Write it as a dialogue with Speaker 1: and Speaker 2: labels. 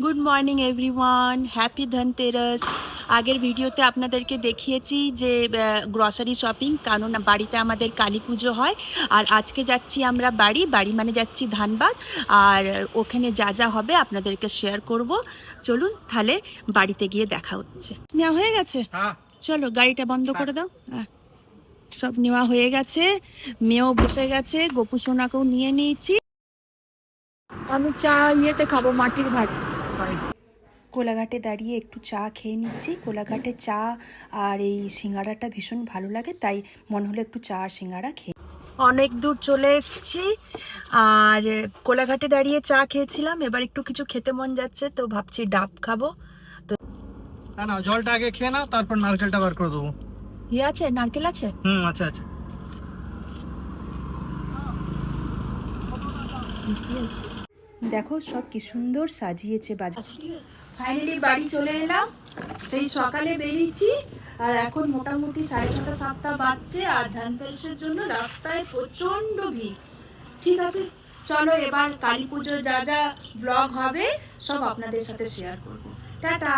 Speaker 1: Good morning everyone, happy Dhanteras. আগের ভিডিওতে আপনাদেরকে দেখিয়েছি যে গ্রসারি শপিং, কারণ বাড়িতে আমাদের কালী পুজো হয়। আর আজকে যাচ্ছি আমরা বাড়ি মানে যাচ্ছি ধানবাদ। আর ওখানে যা যা হবে আপনাদেরকে শেয়ার করব। চলুন তাহলে বাড়িতে গিয়ে দেখা হচ্ছে। নেওয়া হয়ে গেছে?
Speaker 2: হ্যাঁ,
Speaker 1: চলো গাড়িটা বন্ধ করে দাও। হ্যাঁ, সব নেওয়া হয়ে গেছে, মেয়েও বসে গেছে, গোপু সোনাকেও নিয়ে নিয়েছি। আমি চা ইয়েতে খাবো, মাটির ভাড়ি। কোলাঘাটে দাঁড়িয়ে একটু চা খেয়ে নিচ্ছি। কোলাঘাটে চা আর এই সিঙ্গাড়াটা ভীষণ ভালো লাগে, তাই মনে হলো একটু চা আর সিঙ্গাড়া খেয়ে। অনেক দূর চলে এসেছি আর কোলাঘাটে দাঁড়িয়ে চা খেয়েছিলাম, এবার একটু কিছু খেতে মন যাচ্ছে, তো ভাবছি ডাব খাবো। তো
Speaker 2: না না, জলটা আগে খেয়ে নাও, তারপর নারকেলটা বার করে দেবো।
Speaker 1: ইয়ে আছে, নারকেল আছে?
Speaker 2: আচ্ছা আচ্ছা।
Speaker 1: মিষ্টি আছে। দেখো সব কি সুন্দর সাজিয়েছে বাজার। ফাইনালি বাড়ি চলে এলাম। সেই সকালে বেরিয়েছি আর এখন মোটামুটি 6:30-7টা বাজছে। আর ধানতেরাসের জন্য রাস্তায় প্রচন্ড ভিড়। ঠিক আছে, চলো এবার কালী পুজোর যা যা ব্লগ হবে সব আপনাদের সাথে শেয়ার করবো। টাটা।